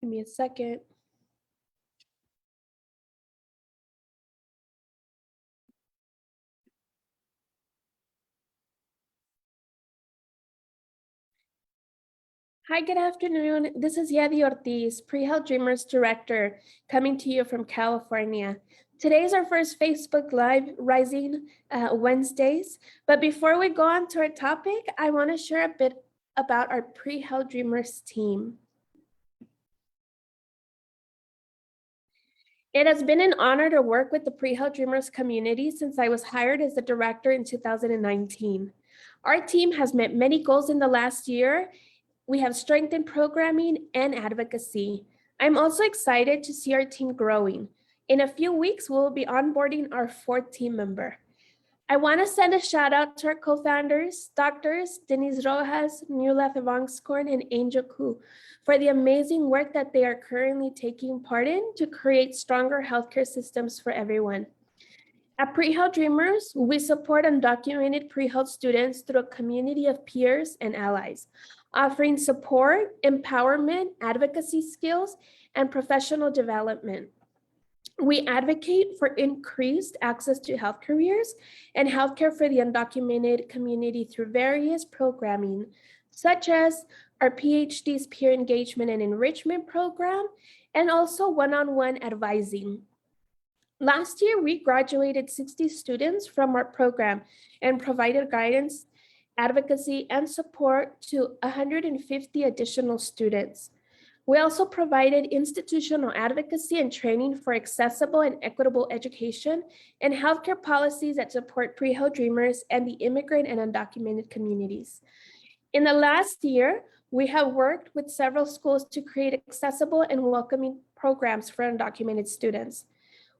Give me a second. Hi, good afternoon. This is Yadi Ortiz, Pre-Health Dreamers Director, coming to you from California. Today is our first Facebook Live Rising Wednesdays. But before we go on to our topic, I want to share a bit about our Pre-Health Dreamers team. It has been an honor to work with the Pre-Health Dreamers community since I was hired as the director in 2019. Our team has met many goals in the last year. We have strengthened programming and advocacy. I'm also excited to see our team growing. In a few weeks, we'll be onboarding our 4th team member. I want to send a shout out to our co-founders, Doctors Denise Rojas, Nula Thevangskorn, and Angel Ku, for the amazing work that they are currently taking part in to create stronger healthcare systems for everyone. At Pre-Health Dreamers, we support undocumented pre-health students through a community of peers and allies, offering support, empowerment, advocacy skills, and professional development. We advocate for increased access to health careers and healthcare for the undocumented community through various programming, such as our PhD's Peer Engagement and Enrichment Program, and also one-on-one advising. Last year, we graduated 60 students from our program and provided guidance, advocacy, and support to 150 additional students. We also provided institutional advocacy and training for accessible and equitable education and healthcare policies that support pre-health dreamers and the immigrant and undocumented communities. In the last year, we have worked with several schools to create accessible and welcoming programs for undocumented students.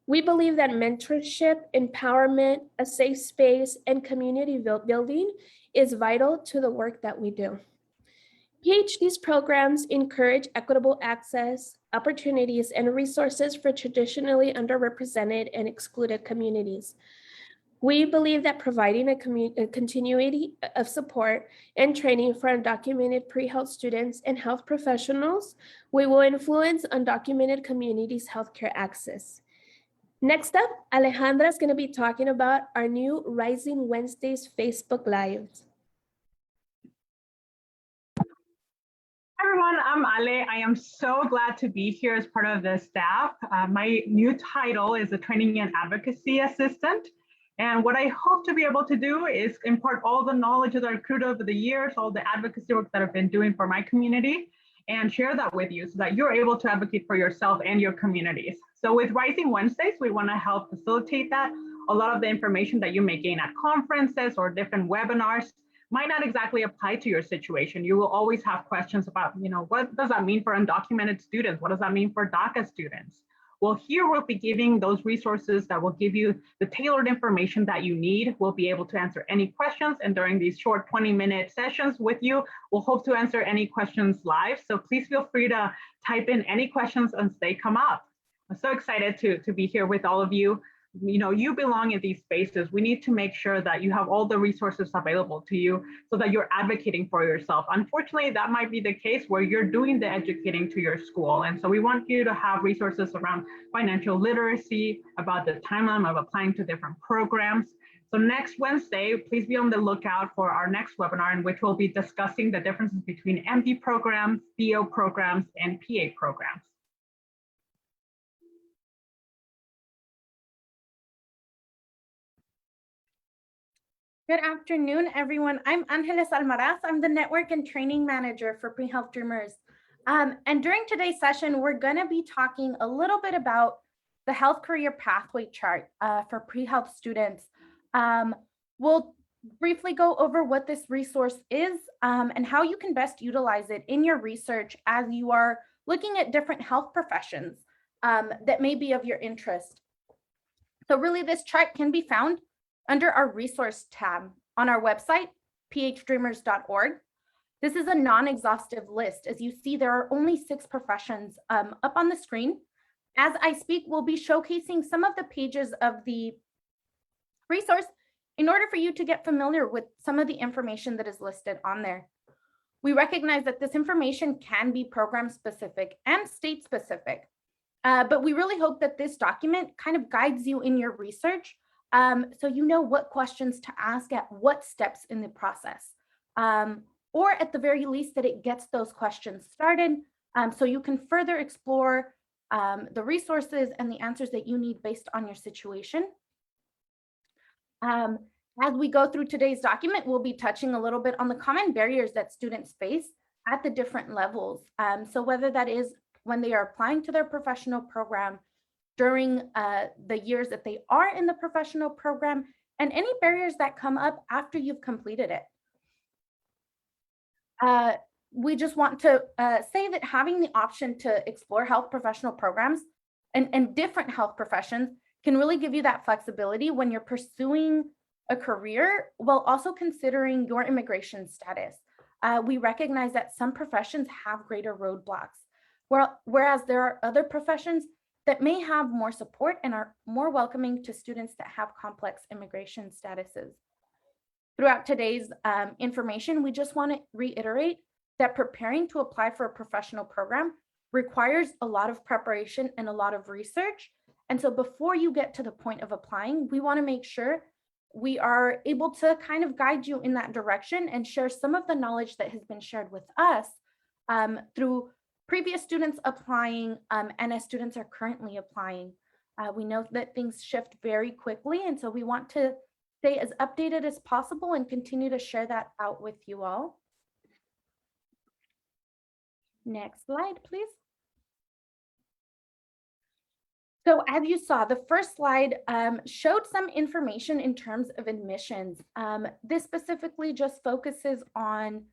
We believe that mentorship, empowerment, a safe space, and community building is vital to the work that we do. PhD's programs encourage equitable access, opportunities, and resources for traditionally underrepresented and excluded communities. We believe that providing a continuity of support and training for undocumented pre-health students and health professionals, we will influence undocumented communities' healthcare access. Next up, Alejandra is going to be talking about our new Rising Wednesdays Facebook Lives. Hi everyone, I'm Ale. I am so glad to be here as part of the staff. My new title is a Training and Advocacy Assistant. And what I hope to be able to do is impart all the knowledge that I've accrued over the years, all the advocacy work that I've been doing for my community, and share that with you so that you're able to advocate for yourself and your communities. So with Rising Wednesdays, we want to help facilitate that. A lot of the information that you may gain at conferences or different webinars might not exactly apply to your situation. You will always have questions about, what does that mean for undocumented students? What does that mean for DACA students? Well, here we'll be giving those resources that will give you the tailored information that you need. We'll be able to answer any questions, and during these short 20-minute sessions with you, we'll hope to answer any questions live. So please feel free to type in any questions as they come up. I'm so excited to be here with all of you. You belong in these spaces. We need to make sure that you have all the resources available to you so that you're advocating for yourself. Unfortunately, that might be the case where you're doing the educating to your school. And so we want you to have resources around financial literacy, about the timeline of applying to different programs. So next Wednesday, please be on the lookout for our next webinar in which we'll be discussing the differences between MD programs, PO programs, and PA programs. Good afternoon, everyone. I'm Angeles Almaraz. I'm the Network and Training Manager for Pre-Health Dreamers. And during today's session, we're going to be talking a little bit about the health career pathway chart for pre-health students. We'll briefly go over what this resource is and how you can best utilize it in your research as you are looking at different health professions that may be of your interest. So really, this chart can be found under our resource tab on our website, phdreamers.org. This is a non-exhaustive list. As you see, there are only 6 professions up on the screen. As I speak, we'll be showcasing some of the pages of the resource in order for you to get familiar with some of the information that is listed on there. We recognize that this information can be program specific and state specific, but we really hope that this document kind of guides you in your research, so you know what questions to ask at what steps in the process, or at the very least that it gets those questions started, so you can further explore the resources and the answers that you need based on your situation. As we go through today's document, we'll be touching a little bit on the common barriers that students face at the different levels. So whether that is when they are applying to their professional program, during the years that they are in the professional program, and any barriers that come up after you've completed it. We just want to say that having the option to explore health professional programs and different health professions can really give you that flexibility when you're pursuing a career while also considering your immigration status. We recognize that some professions have greater roadblocks, whereas there are other professions that may have more support and are more welcoming to students that have complex immigration statuses. Throughout today's information, we just want to reiterate that preparing to apply for a professional program requires a lot of preparation and a lot of research. And so before you get to the point of applying, we want to make sure we are able to kind of guide you in that direction and share some of the knowledge that has been shared with us through previous students applying and as students are currently applying. We know that things shift very quickly, and so we want to stay as updated as possible and continue to share that out with you all. Next slide, please. So as you saw, the first slide showed some information in terms of admissions. This specifically just focuses on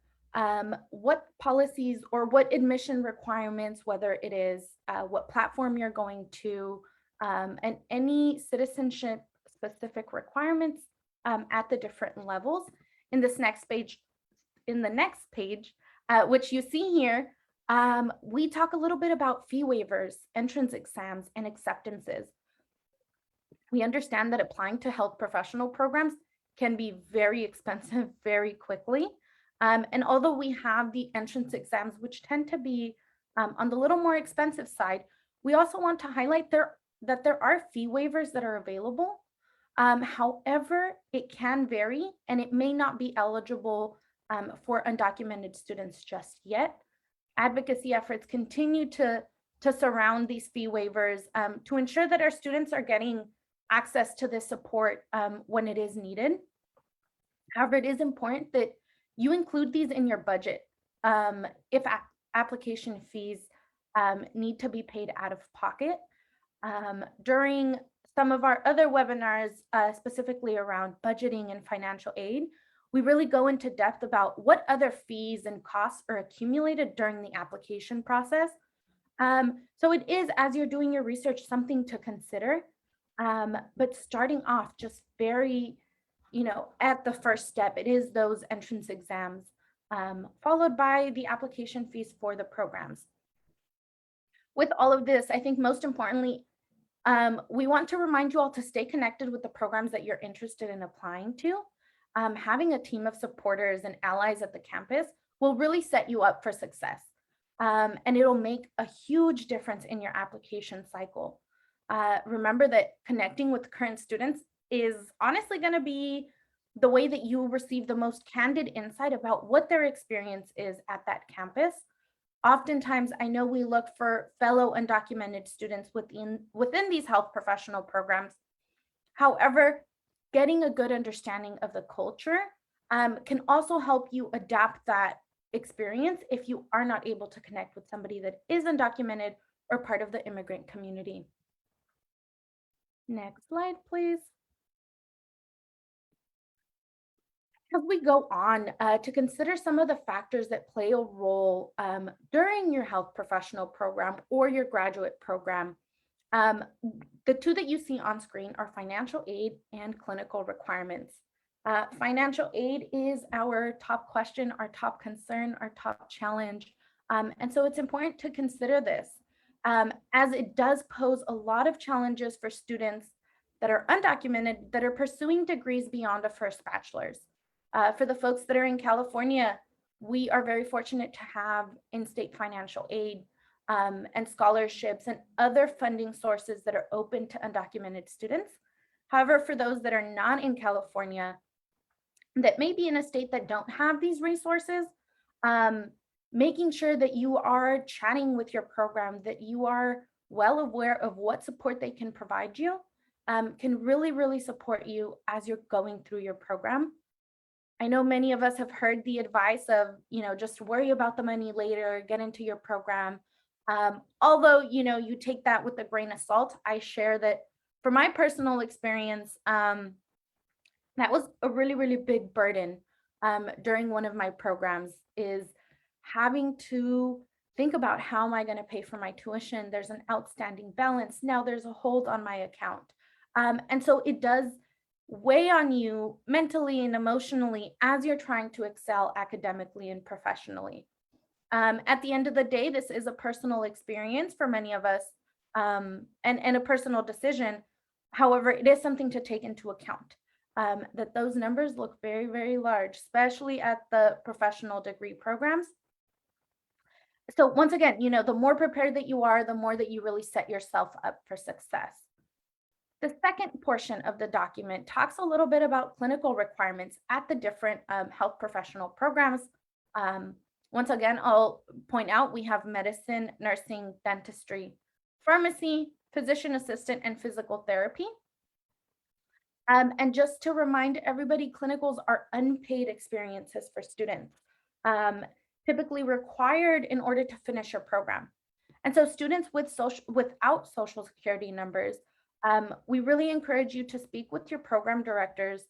what policies or what admission requirements, whether it is what platform you're going to, and any citizenship specific requirements at the different levels. In this next page, which you see here, we talk a little bit about fee waivers, entrance exams, and acceptances. We understand that applying to health professional programs can be very expensive very quickly. And although we have the entrance exams, which tend to be on the little more expensive side, we also want to highlight that there are fee waivers that are available. However, it can vary and it may not be eligible for undocumented students just yet. Advocacy efforts continue to surround these fee waivers to ensure that our students are getting access to this support when it is needed. However, it is important that you include these in your budget if application fees need to be paid out of pocket. During some of our other webinars, specifically around budgeting and financial aid, we really go into depth about what other fees and costs are accumulated during the application process. So it is, as you're doing your research, something to consider, but starting off just very, at the first step, it is those entrance exams, followed by the application fees for the programs. With all of this, I think most importantly, we want to remind you all to stay connected with the programs that you're interested in applying to. Having a team of supporters and allies at the campus will really set you up for success. And it'll make a huge difference in your application cycle. Remember that connecting with current students is honestly going to be the way that you receive the most candid insight about what their experience is at that campus. Oftentimes, I know we look for fellow undocumented students within these health professional programs. However, getting a good understanding of the culture can also help you adapt that experience if you are not able to connect with somebody that is undocumented or part of the immigrant community. Next slide, please. As we go on to consider some of the factors that play a role during your health professional program or your graduate program, the two that you see on screen are financial aid and clinical requirements. Financial aid is our top question, our top concern, our top challenge. And so it's important to consider this as it does pose a lot of challenges for students that are undocumented that are pursuing degrees beyond a first bachelor's. For the folks that are in California, we are very fortunate to have in-state financial aid and scholarships and other funding sources that are open to undocumented students. However, for those that are not in California, that may be in a state that don't have these resources, making sure that you are chatting with your program, that you are well aware of what support they can provide you, can really, really support you as you're going through your program. I know many of us have heard the advice of, just worry about the money later, get into your program. Although, you take that with a grain of salt, I share that for my personal experience, that was a really, really big burden during one of my programs, is having to think about, how am I going to pay for my tuition? There's an outstanding balance. Now there's a hold on my account. And so it does weigh on you mentally and emotionally as you're trying to excel academically and professionally. At the end of the day, this is a personal experience for many of us, and a personal decision. However, it is something to take into account, that those numbers look very, very large, especially at the professional degree programs. So once again, the more prepared that you are, the more that you really set yourself up for success. The second portion of the document talks a little bit about clinical requirements at the different health professional programs. Once again, I'll point out we have medicine, nursing, dentistry, pharmacy, physician assistant, and physical therapy. And just to remind everybody, clinicals are unpaid experiences for students, typically required in order to finish your program. And so students without social security numbers, we really encourage you to speak with your program directors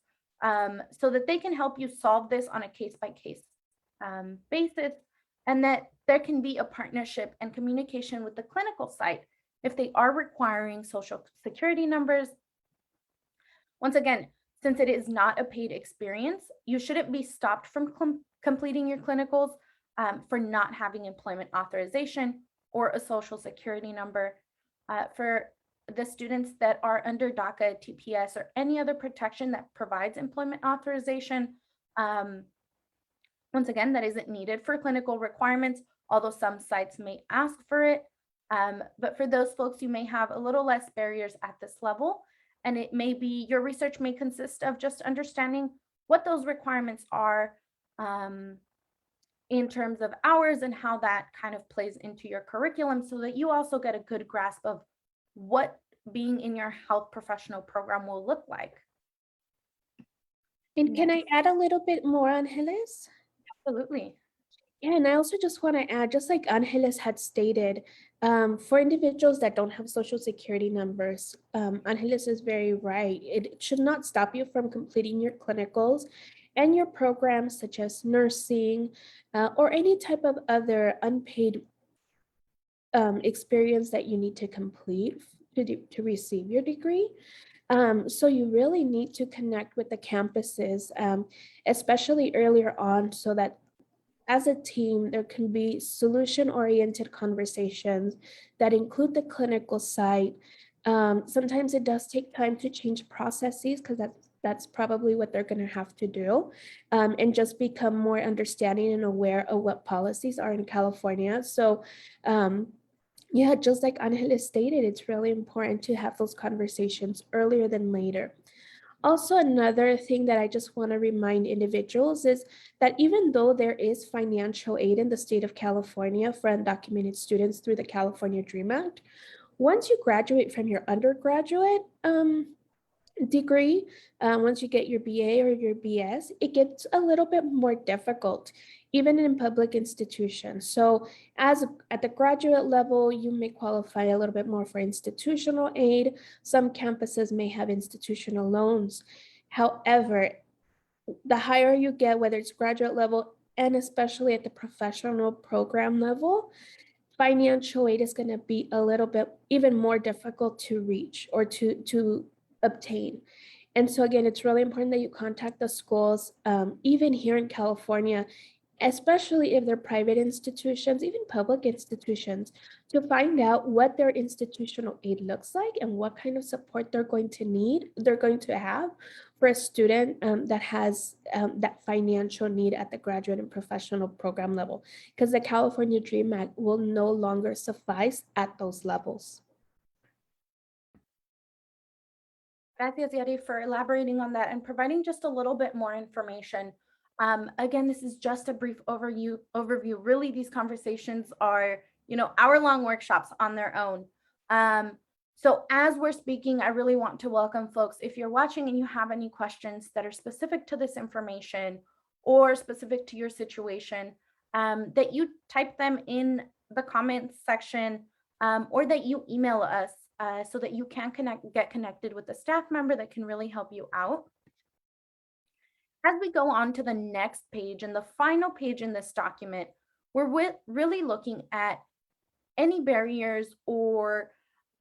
so that they can help you solve this on a case-by-case basis, and that there can be a partnership and communication with the clinical site if they are requiring social security numbers. Once again, since it is not a paid experience, you shouldn't be stopped from completing your clinicals for not having employment authorization or a social security number. For the students that are under DACA, TPS, or any other protection that provides employment authorization, once again, that isn't needed for clinical requirements, although some sites may ask for it. But for those folks, you may have a little less barriers at this level. And it may be, your research may consist of just understanding what those requirements are in terms of hours and how that kind of plays into your curriculum, so that you also get a good grasp of what being in your health professional program will look like. And can I add a little bit more, Angeles? Absolutely. Yeah, and I also just want to add, just like Angeles had stated, for individuals that don't have social security numbers, Angeles is very right. It should not stop you from completing your clinicals and your programs such as nursing or any type of other unpaid experience that you need to complete to receive your degree. So you really need to connect with the campuses, especially earlier on, so that as a team, there can be solution-oriented conversations that include the clinical side. Sometimes it does take time to change processes, because that's probably what they're going to have to do, and just become more understanding and aware of what policies are in California. So yeah, just like Angeles stated, it's really important to have those conversations earlier than later. Also, another thing that I just want to remind individuals is that even though there is financial aid in the state of California for undocumented students through the California Dream Act, once you graduate from your undergraduate degree, once you get your BA or your BS, it gets a little bit more difficult, even in public institutions. So at the graduate level, you may qualify a little bit more for institutional aid. Some campuses may have institutional loans. However, the higher you get, whether it's graduate level and especially at the professional program level, financial aid is going to be a little bit even more difficult to reach or to obtain. And so again, it's really important that you contact the schools. Even here in California, especially if they're private institutions, even public institutions, to find out what their institutional aid looks like and what kind of support they're going to have for a student that has that financial need at the graduate and professional program level, because the California Dream Act will no longer suffice at those levels. Gracias, Yari, for elaborating on that and providing just a little bit more information. Again, this is just a brief overview. Really, these conversations are, hour-long workshops on their own. So as we're speaking, I really want to welcome folks. If you're watching and you have any questions that are specific to this information or specific to your situation, that you type them in the comments section or that you email us so that you can get connected with a staff member that can really help you out. As we go on to the next page and the final page in this document, we're really looking at any barriers or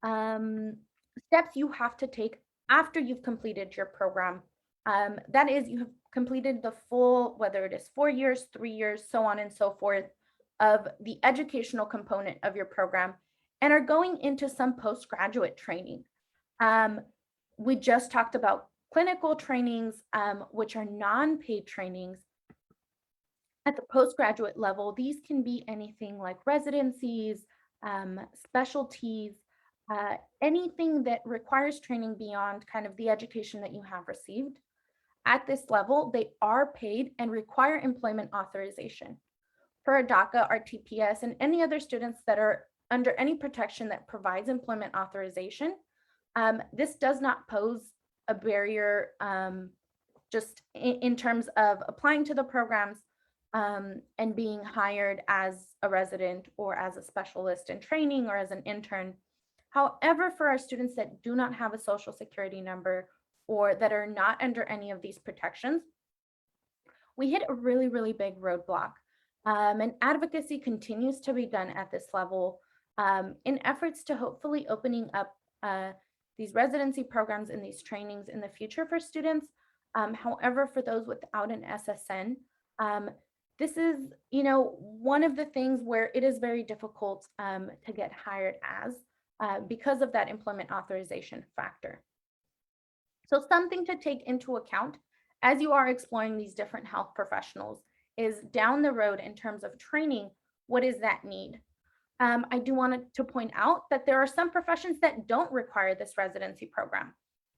steps you have to take after you've completed your program. That is, you have completed the full, whether it is 4 years, 3 years, so on and so forth, of the educational component of your program and are going into some postgraduate training. We just talked about clinical trainings, which are non-paid trainings. At the postgraduate level, these can be anything like residencies, specialties, anything that requires training beyond kind of the education that you have received. At this level, they are paid and require employment authorization. For a DACA, our TPS, and any other students that are under any protection that provides employment authorization, this does not pose a barrier just in terms of applying to the programs and being hired as a resident or as a specialist in training or as an intern. However, for our students that do not have a social security number or that are not under any of these protections, we hit a really, really big roadblock. And advocacy continues to be done at this level in efforts to hopefully opening up these residency programs and these trainings in the future for students. However, for those without an SSN, this is, one of the things where it is very difficult to get hired as because of that employment authorization factor. So something to take into account as you are exploring these different health professionals is down the road in terms of training, what is that need? I do want to point out that there are some professions that don't require this residency program.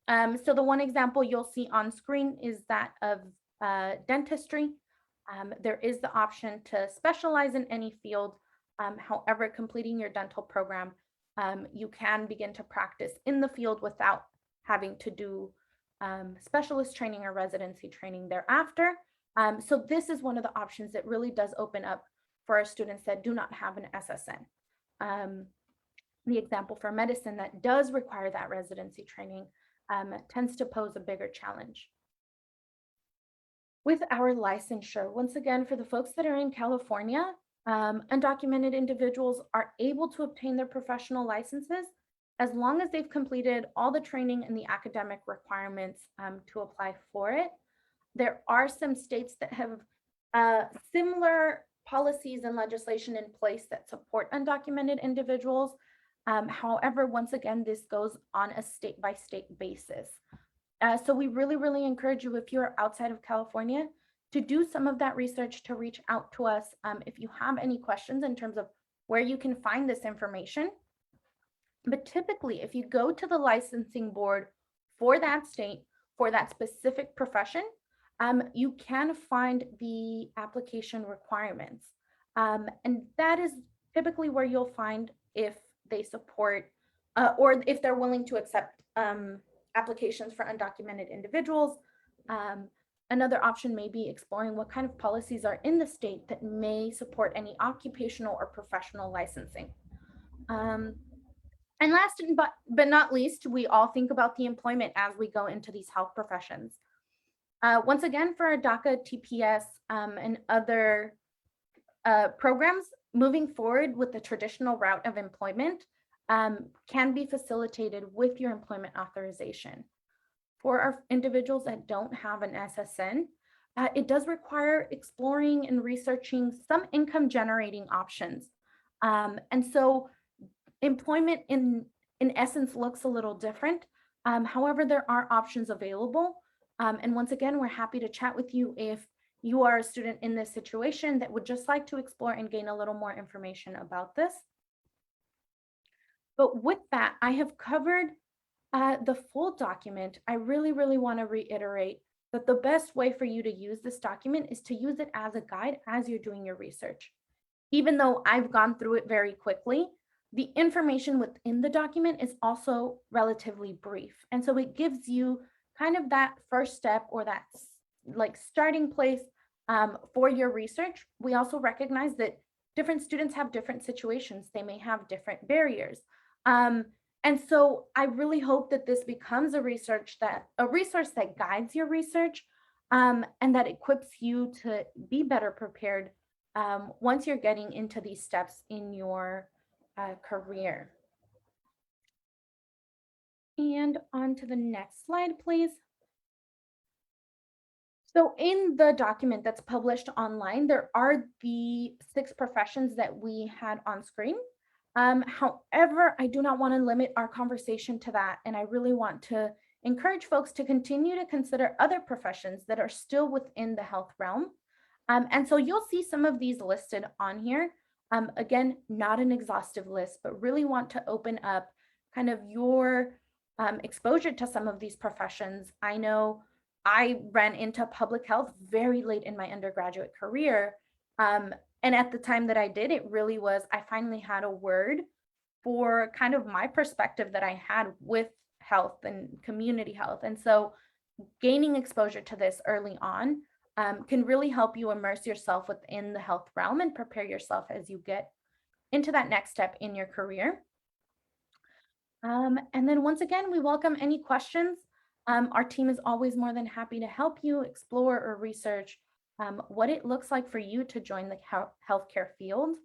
So the one example you'll see on screen is that of dentistry. There is the option to specialize in any field. However, completing your dental program, you can begin to practice in the field without having to do specialist training or residency training thereafter. So this is one of the options that really does open up for our students that do not have an SSN. The example for medicine that does require that residency training tends to pose a bigger challenge. With our licensure, once again, for the folks that are in California, undocumented individuals are able to obtain their professional licenses as long as they've completed all the training and the academic requirements to apply for it. There are some states that have similar policies and legislation in place that support undocumented individuals. However, once again, this goes on a state-by-state basis. So we really, really encourage you, if you're outside of California, to do some of that research, to reach out to us if you have any questions in terms of where you can find this information. But typically, if you go to the licensing board for that state, for that specific profession, you can find the application requirements. And that is typically where you'll find if they support or if they're willing to accept applications for undocumented individuals. Another option may be exploring what kind of policies are in the state that may support any occupational or professional licensing. And last but not least, we all think about the employment as we go into these health professions. Once again, for our DACA, TPS, and other programs, moving forward with the traditional route of employment can be facilitated with your employment authorization. For our individuals that don't have an SSN, it does require exploring and researching some income generating options. And so employment in essence looks a little different. However, there are options available. And once again, we're happy to chat with you if you are a student in this situation that would just like to explore and gain a little more information about this. But with that, I have covered the full document. I really want to reiterate that the best way for you to use this document is to use it as a guide as you're doing your research. Even though I've gone through it very quickly, the information within the document is also relatively brief. And so it gives you kind of that first step or that like starting place for your research. We also recognize that different students have different situations. They may have different barriers. And so I really hope that this becomes a resource that guides your research and that equips you to be better prepared once you're getting into these steps in your career. And on to the next slide, please. So in the document that's published online, there are the 6 professions that we had on screen. However, I do not want to limit our conversation to that. And I really want to encourage folks to continue to consider other professions that are still within the health realm. And so you'll see some of these listed on here. Again, not an exhaustive list, but really want to open up kind of your exposure to some of these professions. I know I ran into public health very late in my undergraduate career. And at the time that I did, it really was, I finally had a word for kind of my perspective that I had with health and community health. And so gaining exposure to this early on can really help you immerse yourself within the health realm and prepare yourself as you get into that next step in your career. And then once again, we welcome any questions. Our team is always more than happy to help you explore or research what it looks like for you to join the healthcare field.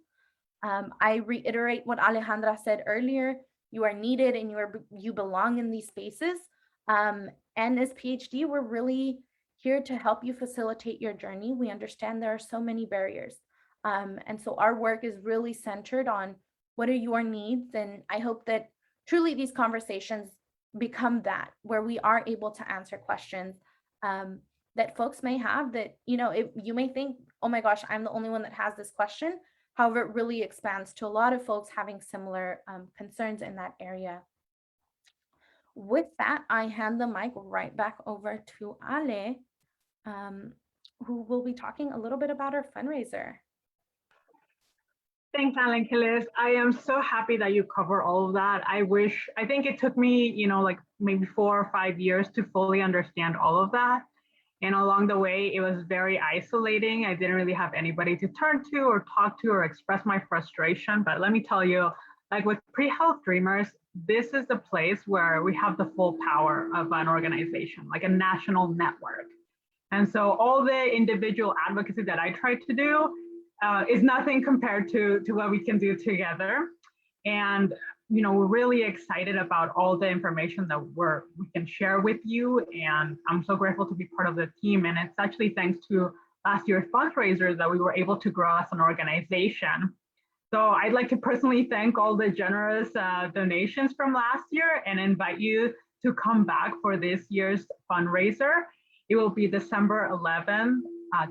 I reiterate what Alejandra said earlier. You are needed and you belong in these spaces. And as PhD, we're really here to help you facilitate your journey. We understand there are so many barriers. And so our work is really centered on what are your needs. And I hope that truly these conversations become that, where we are able to answer questions that folks may have that, you may think, oh my gosh, I'm the only one that has this question. However, it really expands to a lot of folks having similar concerns in that area. With that, I hand the mic right back over to Ale, who will be talking a little bit about our fundraiser. Thanks, Angeles. I am so happy that you cover all of that. I think it took me, like maybe 4 or 5 years to fully understand all of that. And along the way, it was very isolating. I didn't really have anybody to turn to or talk to or express my frustration. But let me tell you, like with Pre-Health Dreamers, this is the place where we have the full power of an organization, like a national network. And so all the individual advocacy that I try to do is nothing compared to what we can do together. And we're really excited about all the information that we can share with you. And I'm so grateful to be part of the team. And it's actually thanks to last year's fundraiser that we were able to grow as an organization. So I'd like to personally thank all the generous donations from last year and invite you to come back for this year's fundraiser. It will be December 11th,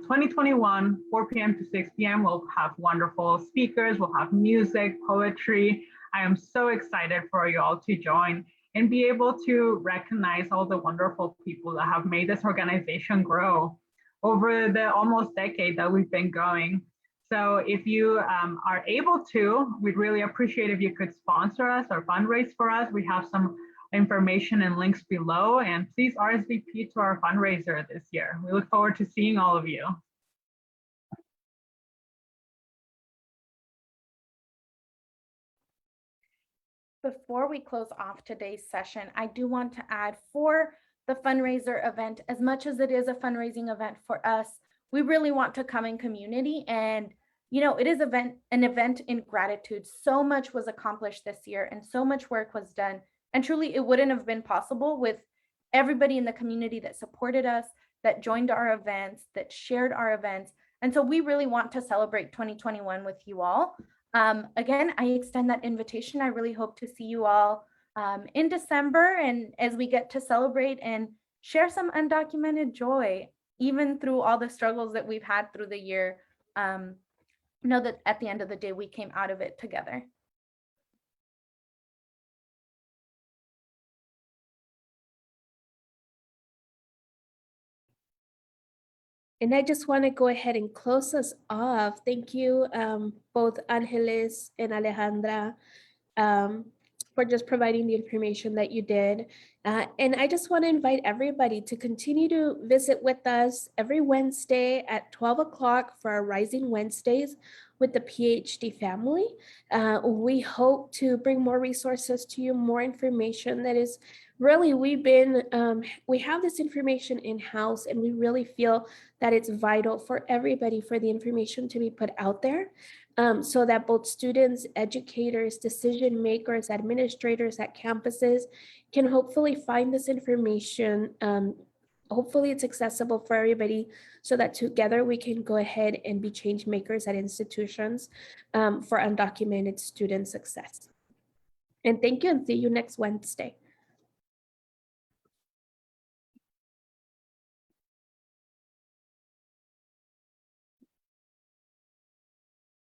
2021, 4 p.m. to 6 p.m. We'll have wonderful speakers, we'll have music, poetry. I am so excited for you all to join and be able to recognize all the wonderful people that have made this organization grow over the almost decade that we've been going. So if you are able to, we'd really appreciate if you could sponsor us or fundraise for us. We have some information and links below, and please RSVP to our fundraiser this year. We look forward to seeing all of you. Before we close off today's session, I do want to add for the fundraiser event, as much as it is a fundraising event for us, we really want to come in community. And, it is an event in gratitude. So much was accomplished this year and so much work was done. And truly, it wouldn't have been possible with everybody in the community that supported us, that joined our events, that shared our events. And so we really want to celebrate 2021 with you all. Again, I extend that invitation. I really hope to see you all in December, and as we get to celebrate and share some undocumented joy, even through all the struggles that we've had through the year. Know that at the end of the day, we came out of it together. And I just want to go ahead and close us off. Thank you, both Angeles and Alejandra, for just providing the information that you did. And I just want to invite everybody to continue to visit with us every Wednesday at 12 o'clock for our Rising Wednesdays with the PhD family. We hope to bring more resources to you, more information that is really, we have this information in-house, and we really feel that it's vital for everybody for the information to be put out there, so that both students, educators, decision makers, administrators at campuses can hopefully find this information. Hopefully it's accessible for everybody, so that together we can go ahead and be change makers at institutions for undocumented student success. And thank you, and see you next Wednesday.